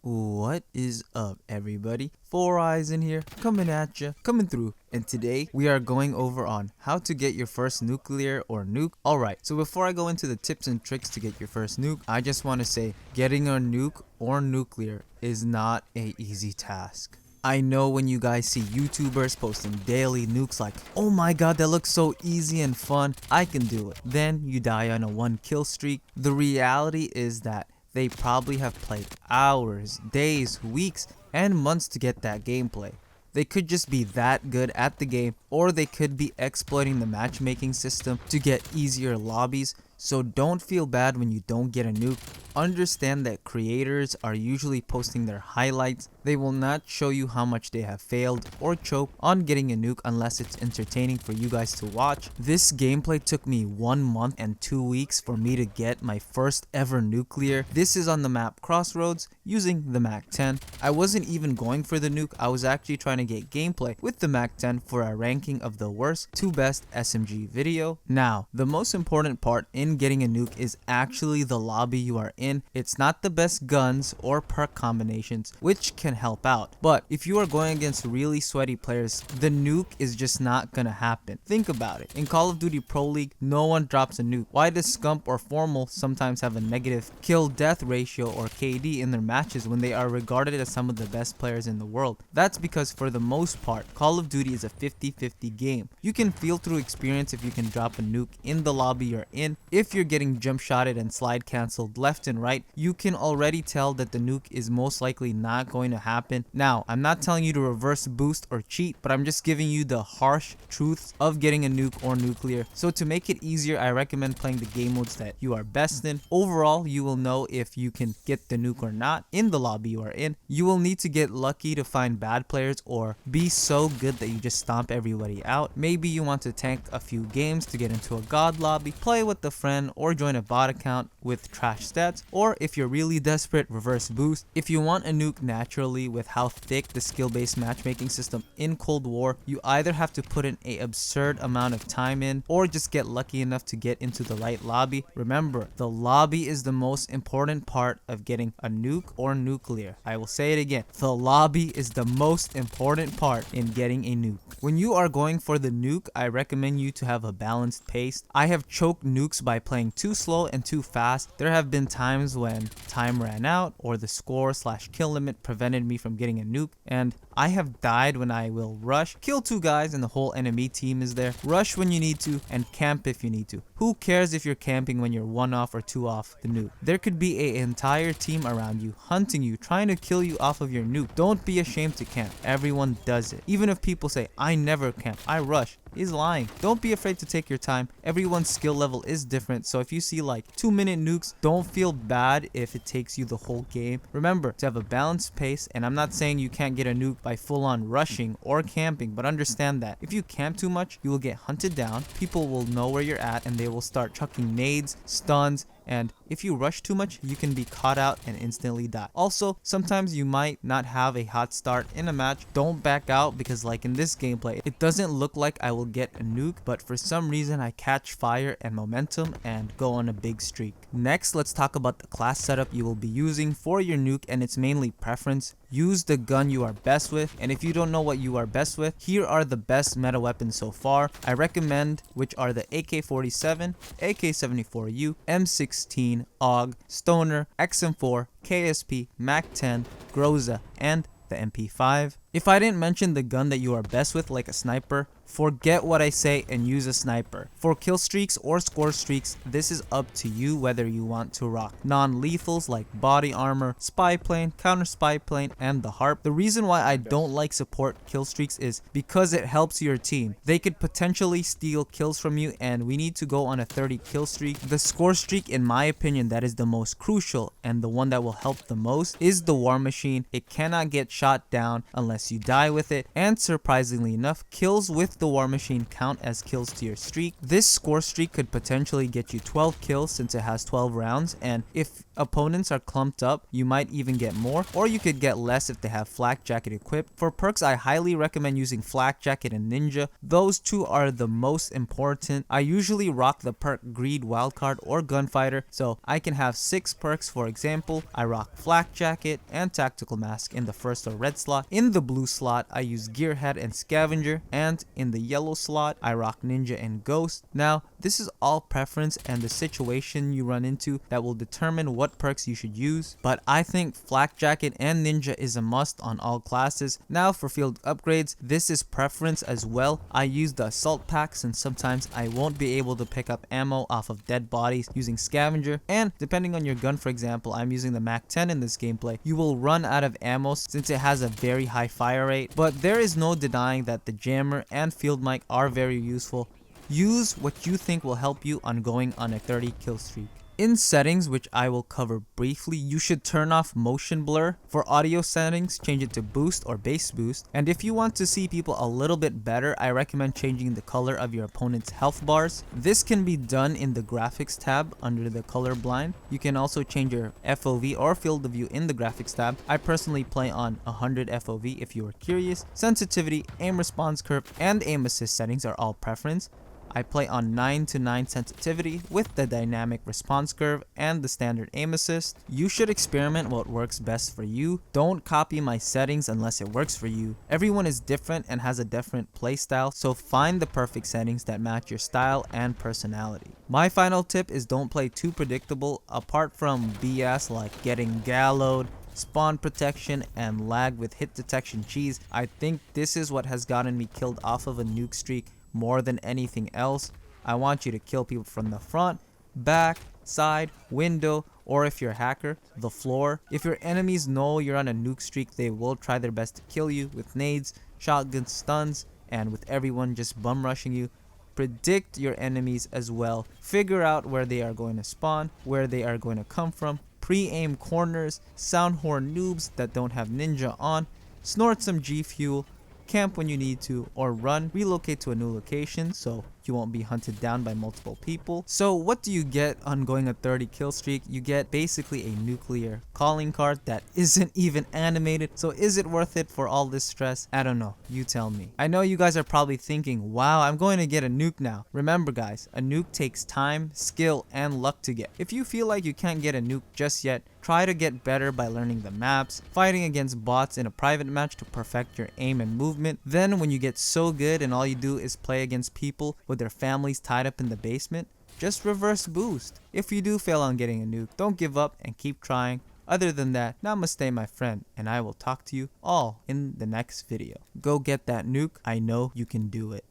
What is up, everybody? Four Eyes in here, coming at ya, coming through. And today we are going over on how to get your first nuclear or nuke. Alright, so before I go into the tips and tricks to get your first nuke, I just want to say getting a nuke or nuclear is not a easy task. I know when you guys see YouTubers posting daily nukes like, oh my god, that looks so easy and fun, I can do it. Then you die on a 1 kill streak. The reality is that they probably have played hours, days, weeks, and months to get that gameplay. They could just be that good at the game, or they could be exploiting the matchmaking system to get easier lobbies. So don't feel bad when you don't get a nuke. Understand that creators are usually posting their highlights. They will not show you how much they have failed or choked on getting a nuke unless it's entertaining for you guys to watch. This gameplay took me 1 month and 2 weeks for me to get my first ever nuclear. This is on the map Crossroads using the Mac 10. I wasn't even going for the nuke, I was actually trying to get gameplay with the Mac 10 for a ranking of the worst to best SMG video. Now, the most important part in getting a nuke is actually the lobby you are in. It's not the best guns or perk combinations, which can help out, but if you are going against really sweaty players, the nuke is just not gonna happen. Think about it. In Call of Duty Pro League, no one drops a nuke. Why does Scump or Formal sometimes have a negative kill death ratio or KD in their matches when they are regarded as some of the best players in the world? That's because for the most part, Call of Duty is a 50-50 game. You can feel through experience if you can drop a nuke in the lobby you're in. If you're getting jump shotted and slide cancelled left and right, you can already tell that the nuke is most likely not going to happen. Now, I'm not telling you to reverse boost or cheat, but I'm just giving you the harsh truths of getting a nuke or nuclear. So to make it easier, I recommend playing the game modes that you are best in. Overall, you will know if you can get the nuke or not in the lobby you are in. You will need to get lucky to find bad players or be so good that you just stomp everybody out. Maybe you want to tank a few games to get into a god lobby, play with a friend, or join a bot account with trash stats, or if you're really desperate, reverse boost. If you want a nuke naturally with how thick the skill-based matchmaking system in Cold War, you either have to put in an absurd amount of time in or just get lucky enough to get into the right lobby. Remember, the lobby is the most important part of getting a nuke or nuclear. I will say it again, the lobby is the most important part in getting a nuke. When you are going for the nuke, I recommend you to have a balanced pace. I have choked nukes by playing too slow and too fast. There have been times when time ran out or the score/kill limit prevented me from getting a nuke, and I have died when I will rush, kill 2 guys and the whole enemy team is there, rush when you need to, and camp if you need to. Who cares if you're camping when you're 1 off or 2 off the nuke? There could be an entire team around you, hunting you, trying to kill you off of your nuke. Don't be ashamed to camp. Everyone does it. Even if people say, I never camp, I rush, he's lying. Don't be afraid to take your time. Everyone's skill level is different, so if you see like 2-minute nukes, don't feel bad if it takes you the whole game. Remember to have a balanced pace, and I'm not saying you can't get a nuke by full on rushing or camping, but understand that if you camp too much, you will get hunted down, people will know where you're at, and they will start chucking nades, stuns, and if you rush too much, you can be caught out and instantly die. Also, sometimes you might not have a hot start in a match. Don't back out, because like in this gameplay, it doesn't look like I will get a nuke, but for some reason I catch fire and momentum and go on a big streak. Next, let's talk about the class setup you will be using for your nuke, and it's mainly preference. Use the gun you are best with, and if you don't know what you are best with, here are the best meta weapons so far. I recommend, which are the AK-47, AK-74U, M16, AUG, Stoner, XM4, KSP, MAC-10, Groza, and the MP5. If I didn't mention the gun that you are best with, like a sniper, forget what I say and use a sniper. For kill streaks or score streaks, this is up to you whether you want to rock non-lethals like body armor, spy plane, counter spy plane, and the harp. The reason why I don't like support kill streaks is because it helps your team. They could potentially steal kills from you, and we need to go on a 30 kill streak. The score streak, in my opinion, that is the most crucial and the one that will help the most is the war machine. It cannot get shot down unless unless you die with it, and surprisingly enough, kills with the war machine count as kills to your streak. This score streak could potentially get you 12 kills since it has 12 rounds, and if opponents are clumped up, you might even get more, or you could get less if they have flak jacket equipped. For perks, I highly recommend using flak jacket and ninja. Those two are the most important. I usually rock the perk greed, wildcard, or gunfighter, so I can have 6 perks. For example, I rock flak jacket and tactical mask in the first or red slot. In the blue slot, I use gearhead and scavenger, and in the yellow slot, I rock ninja and ghost. Now, this is all preference and the situation you run into that will determine what perks you should use, but I think flak jacket and ninja is a must on all classes. Now for field upgrades, this is preference as well. I use the assault pack since sometimes I won't be able to pick up ammo off of dead bodies using scavenger, and depending on your gun, for example, I'm using the Mac 10 in this gameplay, you will run out of ammo since it has a very high fire rate, but there is no denying that the jammer and field mic are very useful. Use what you think will help you on going on a 30 kill streak. In settings, which I will cover briefly, you should turn off motion blur. For audio settings, change it to boost or bass boost. And if you want to see people a little bit better, I recommend changing the color of your opponent's health bars. This can be done in the graphics tab under the color blind. You can also change your FOV or field of view in the graphics tab. I personally play on 100 FOV if you are curious. Sensitivity, aim response curve, and aim assist settings are all preference. I play on 9 to 9 sensitivity with the dynamic response curve and the standard aim assist. You should experiment what works best for you. Don't copy my settings unless it works for you. Everyone is different and has a different playstyle, so find the perfect settings that match your style and personality. My final tip is don't play too predictable. Apart from BS like getting galloed, spawn protection, and lag with hit detection cheese, I think this is what has gotten me killed off of a nuke streak more than anything else. I want you to kill people from the front, back, side, window, or if you're a hacker, the floor. If your enemies know you're on a nuke streak, they will try their best to kill you with nades, shotgun stuns, and with everyone just bum rushing you. Predict your enemies as well. Figure out where they are going to spawn, where they are going to come from. Pre-aim corners, sound horn noobs that don't have ninja on, snort some G fuel, camp when you need to, or run, relocate to a new location so you won't be hunted down by multiple people. So what do you get on going a 30 kill streak? You get basically a nuclear calling card that isn't even animated. So is it worth it for all this stress? I don't know. You tell me. I know you guys are probably thinking, wow, I'm going to get a nuke now. Remember guys, a nuke takes time, skill, and luck to get. If you feel like you can't get a nuke just yet, try to get better by learning the maps, fighting against bots in a private match to perfect your aim and movement. Then when you get so good and all you do is play against people with their families tied up in the basement, just reverse boost. If you do fail on getting a nuke, don't give up and keep trying. Other than that, namaste my friend, and I will talk to you all in the next video. Go get that nuke, I know you can do it.